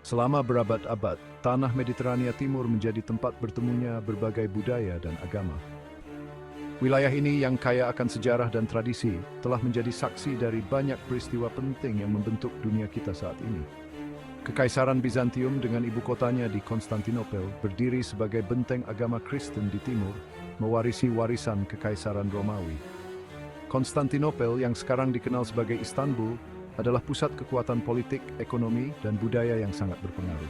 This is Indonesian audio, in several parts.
Selama berabad-abad, tanah Mediterania Timur menjadi tempat bertemunya berbagai budaya dan agama. Wilayah ini yang kaya akan sejarah dan tradisi telah menjadi saksi dari banyak peristiwa penting yang membentuk dunia kita saat ini. Kekaisaran Bizantium dengan ibu kotanya di Konstantinopel berdiri sebagai benteng agama Kristen di timur, mewarisi warisan Kekaisaran Romawi. Konstantinopel yang sekarang dikenal sebagai Istanbul adalah pusat kekuatan politik, ekonomi, dan budaya yang sangat berpengaruh.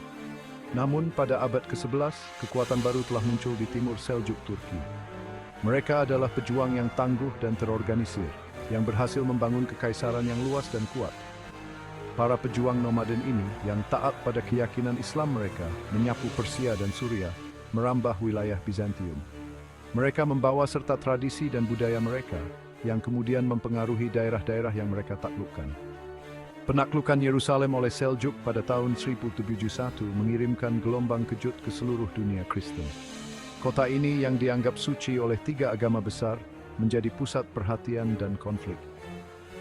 Namun pada abad ke-11, kekuatan baru telah muncul di timur Seljuk Turki. Mereka adalah pejuang yang tangguh dan terorganisir, yang berhasil membangun kekaisaran yang luas dan kuat. Para pejuang nomaden ini yang taat pada keyakinan Islam mereka menyapu Persia dan Suriah, merambah wilayah Bizantium. Mereka membawa serta tradisi dan budaya mereka yang kemudian mempengaruhi daerah-daerah yang mereka taklukkan. Penaklukan Yerusalem oleh Seljuk pada tahun 1071 mengirimkan gelombang kejut ke seluruh dunia Kristen. Kota ini yang dianggap suci oleh tiga agama besar menjadi pusat perhatian dan konflik.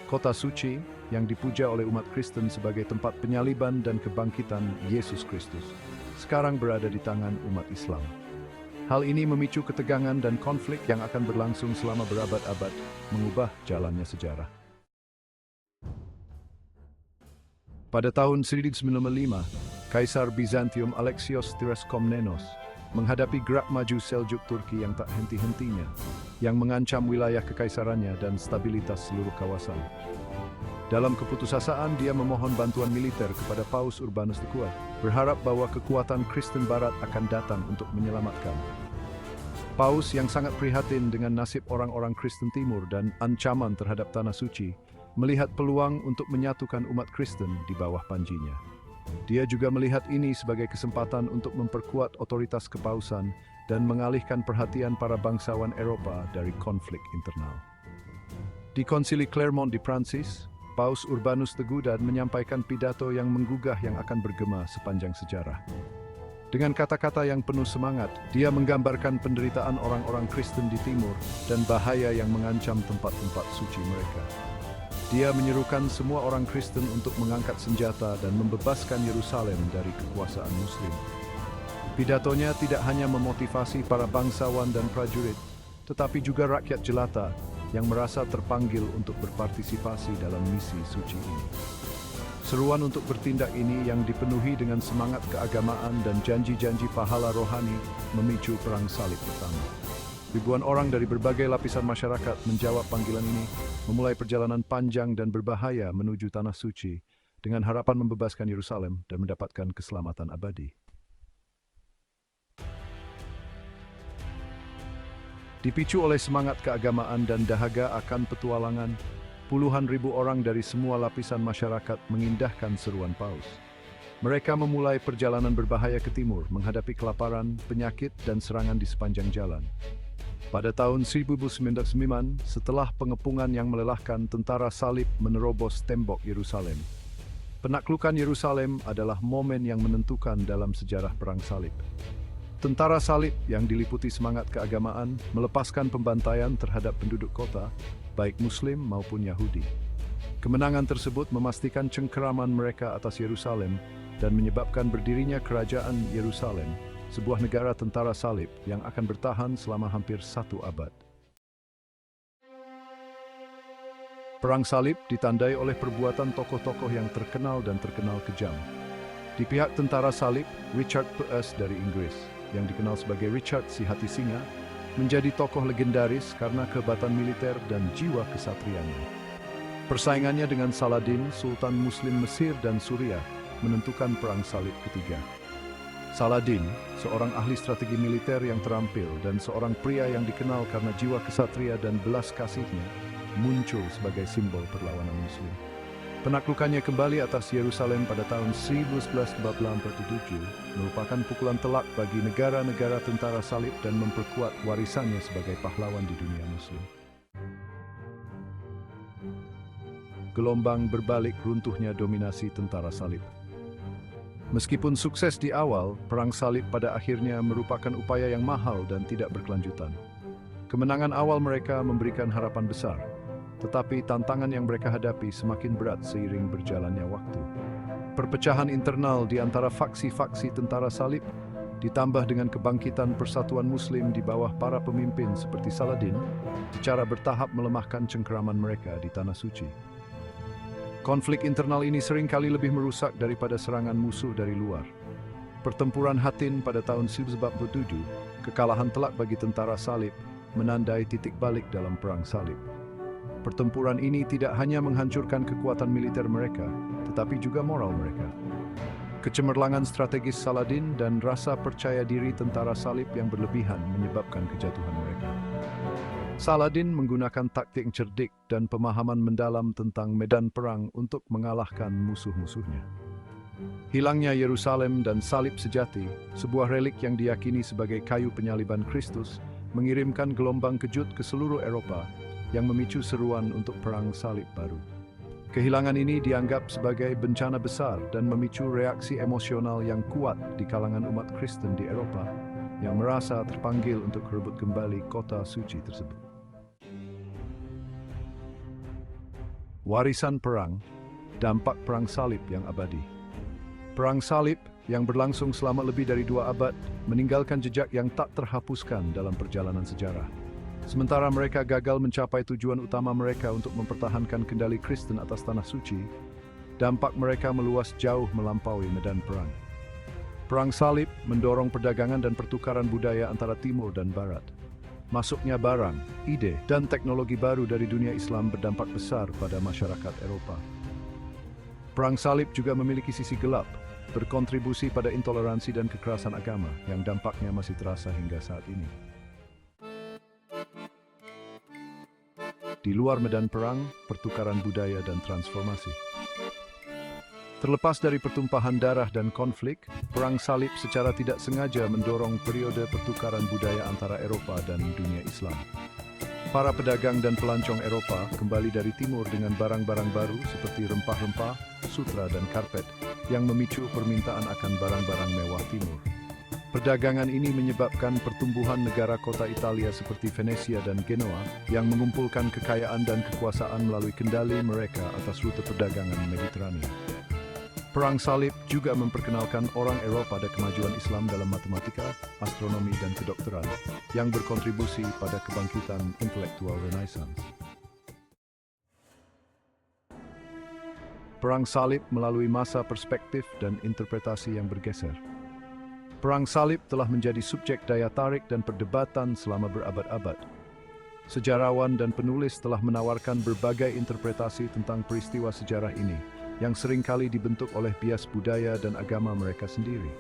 Kota suci yang dipuja oleh umat Kristen sebagai tempat penyaliban dan kebangkitan Yesus Kristus, sekarang berada di tangan umat Islam. Hal ini memicu ketegangan dan konflik yang akan berlangsung selama berabad-abad, mengubah jalannya sejarah. Pada tahun 1095, Kaisar Bizantium Alexios III Komnenos menghadapi gerak maju Seljuk Turki yang tak henti-hentinya, yang mengancam wilayah kekaisarannya dan stabilitas seluruh kawasan. Dalam keputusasaan, dia memohon bantuan militer kepada Paus Urbanus II, berharap bahwa kekuatan Kristen Barat akan datang untuk menyelamatkan. Paus yang sangat prihatin dengan nasib orang-orang Kristen Timur dan ancaman terhadap Tanah Suci, melihat peluang untuk menyatukan umat Kristen di bawah panjinya. Dia juga melihat ini sebagai kesempatan untuk memperkuat otoritas kepausan dan mengalihkan perhatian para bangsawan Eropa dari konflik internal. Di Konsili Clermont di Prancis, Paus Urbanus II menyampaikan pidato yang menggugah yang akan bergema sepanjang sejarah. Dengan kata-kata yang penuh semangat, dia menggambarkan penderitaan orang-orang Kristen di timur dan bahaya yang mengancam tempat-tempat suci mereka. Dia menyerukan semua orang Kristen untuk mengangkat senjata dan membebaskan Yerusalem dari kekuasaan Muslim. Pidatonya tidak hanya memotivasi para bangsawan dan prajurit, tetapi juga rakyat jelata yang merasa terpanggil untuk berpartisipasi dalam misi suci ini. Seruan untuk bertindak ini yang dipenuhi dengan semangat keagamaan dan janji-janji pahala rohani memicu Perang Salib pertama. Ribuan orang dari berbagai lapisan masyarakat menjawab panggilan ini, memulai perjalanan panjang dan berbahaya menuju Tanah Suci dengan harapan membebaskan Yerusalem dan mendapatkan keselamatan abadi. Dipicu oleh semangat keagamaan dan dahaga akan petualangan, puluhan ribu orang dari semua lapisan masyarakat mengindahkan seruan Paus. Mereka memulai perjalanan berbahaya ke timur, menghadapi kelaparan, penyakit, dan serangan di sepanjang jalan. Pada tahun 1099, setelah pengepungan yang melelahkan, tentara salib menerobos tembok Yerusalem. Penaklukan Yerusalem adalah momen yang menentukan dalam sejarah Perang Salib. Tentara salib yang diliputi semangat keagamaan melepaskan pembantaian terhadap penduduk kota, baik Muslim maupun Yahudi. Kemenangan tersebut memastikan cengkeraman mereka atas Yerusalem dan menyebabkan berdirinya Kerajaan Yerusalem, sebuah negara tentara salib yang akan bertahan selama hampir 1 abad. Perang Salib ditandai oleh perbuatan tokoh-tokoh yang terkenal dan terkenal kejam. Di pihak tentara salib, Richard Pearse dari Inggris, yang dikenal sebagai Richard si Hati Singa, menjadi tokoh legendaris karena kehebatan militer dan jiwa kesatriannya. Persaingannya dengan Saladin, Sultan Muslim Mesir dan Suriah, menentukan Perang Salib ketiga. Saladin, seorang ahli strategi militer yang terampil dan seorang pria yang dikenal karena jiwa kesatria dan belas kasihnya, muncul sebagai simbol perlawanan Muslim. Penaklukannya kembali atas Yerusalem pada tahun 1147 merupakan pukulan telak bagi negara-negara tentara salib dan memperkuat warisannya sebagai pahlawan di dunia Muslim. Gelombang berbalik runtuhnya dominasi tentara salib. Meskipun sukses di awal, Perang Salib pada akhirnya merupakan upaya yang mahal dan tidak berkelanjutan. Kemenangan awal mereka memberikan harapan besar, tetapi tantangan yang mereka hadapi semakin berat seiring berjalannya waktu. Perpecahan internal di antara faksi-faksi tentara salib ditambah dengan kebangkitan persatuan Muslim di bawah para pemimpin seperti Saladin, secara bertahap melemahkan cengkeraman mereka di Tanah Suci. Konflik internal ini seringkali lebih merusak daripada serangan musuh dari luar. Pertempuran Hattin pada tahun 1047, kekalahan telak bagi tentara salib, menandai titik balik dalam perang salib. Pertempuran ini tidak hanya menghancurkan kekuatan militer mereka, tetapi juga moral mereka. Kecemerlangan strategis Saladin dan rasa percaya diri tentara salib yang berlebihan menyebabkan kejatuhan mereka. Saladin menggunakan taktik cerdik dan pemahaman mendalam tentang medan perang untuk mengalahkan musuh-musuhnya. Hilangnya Yerusalem dan salib sejati, sebuah relik yang diyakini sebagai kayu penyaliban Kristus, mengirimkan gelombang kejut ke seluruh Eropa yang memicu seruan untuk perang salib baru. Kehilangan ini dianggap sebagai bencana besar dan memicu reaksi emosional yang kuat di kalangan umat Kristen di Eropa yang merasa terpanggil untuk merebut kembali kota suci tersebut. Warisan perang, dampak perang salib yang abadi. Perang salib yang berlangsung selama lebih dari 2 abad meninggalkan jejak yang tak terhapuskan dalam perjalanan sejarah. Sementara mereka gagal mencapai tujuan utama mereka untuk mempertahankan kendali Kristen atas Tanah Suci, dampak mereka meluas jauh melampaui medan perang. Perang salib mendorong perdagangan dan pertukaran budaya antara Timur dan Barat. Masuknya barang, ide, dan teknologi baru dari dunia Islam berdampak besar pada masyarakat Eropa. Perang salib juga memiliki sisi gelap, berkontribusi pada intoleransi dan kekerasan agama yang dampaknya masih terasa hingga saat ini. Di luar medan perang, pertukaran budaya dan transformasi. Terlepas dari pertumpahan darah dan konflik, perang salib secara tidak sengaja mendorong periode pertukaran budaya antara Eropa dan dunia Islam. Para pedagang dan pelancong Eropa kembali dari timur dengan barang-barang baru seperti rempah-rempah, sutra dan karpet yang memicu permintaan akan barang-barang mewah timur. Perdagangan ini menyebabkan pertumbuhan negara kota Italia seperti Venesia dan Genoa yang mengumpulkan kekayaan dan kekuasaan melalui kendali mereka atas rute perdagangan Mediterania. Perang salib juga memperkenalkan orang Eropa pada kemajuan Islam dalam matematika, astronomi, dan kedokteran yang berkontribusi pada kebangkitan intelektual Renaissance. Perang salib melalui masa perspektif dan interpretasi yang bergeser. Perang salib telah menjadi subjek daya tarik dan perdebatan selama berabad-abad. Sejarawan dan penulis telah menawarkan berbagai interpretasi tentang peristiwa sejarah ini, yang seringkali dibentuk oleh bias budaya dan agama mereka sendiri.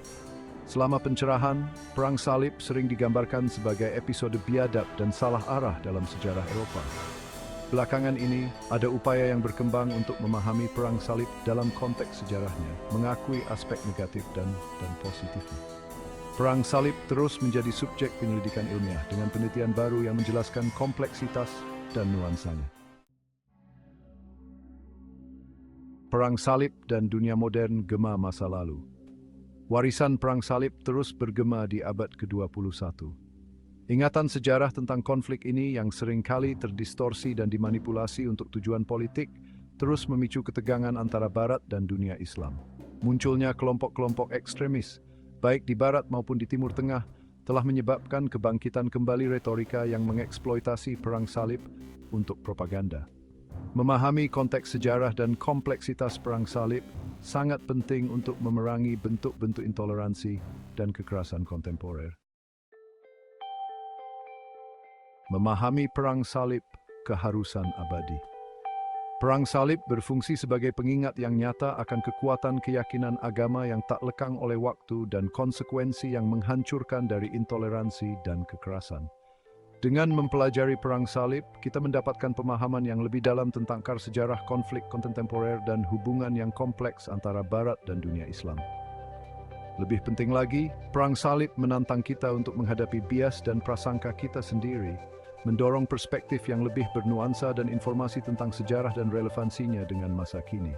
Selama pencerahan, perang salib sering digambarkan sebagai episode biadab dan salah arah dalam sejarah Eropa. Belakangan ini, ada upaya yang berkembang untuk memahami perang salib dalam konteks sejarahnya, mengakui aspek negatif dan positifnya. Perang salib terus menjadi subjek penyelidikan ilmiah dengan penelitian baru yang menjelaskan kompleksitas dan nuansanya. Perang salib dan dunia modern gema masa lalu. Warisan perang salib terus bergema di abad ke-21. Ingatan sejarah tentang konflik ini yang seringkali terdistorsi dan dimanipulasi untuk tujuan politik terus memicu ketegangan antara Barat dan dunia Islam. Munculnya kelompok-kelompok ekstremis, baik di Barat maupun di Timur Tengah, telah menyebabkan kebangkitan kembali retorika yang mengeksploitasi perang salib untuk propaganda. Memahami konteks sejarah dan kompleksitas perang salib sangat penting untuk memerangi bentuk-bentuk intoleransi dan kekerasan kontemporer. Memahami perang salib, keharusan abadi. Perang salib berfungsi sebagai pengingat yang nyata akan kekuatan keyakinan agama yang tak lekang oleh waktu dan konsekuensi yang menghancurkan dari intoleransi dan kekerasan. Dengan mempelajari perang salib, kita mendapatkan pemahaman yang lebih dalam tentang akar sejarah konflik kontemporer dan hubungan yang kompleks antara Barat dan dunia Islam. Lebih penting lagi, perang salib menantang kita untuk menghadapi bias dan prasangka kita sendiri, mendorong perspektif yang lebih bernuansa dan informasi tentang sejarah dan relevansinya dengan masa kini.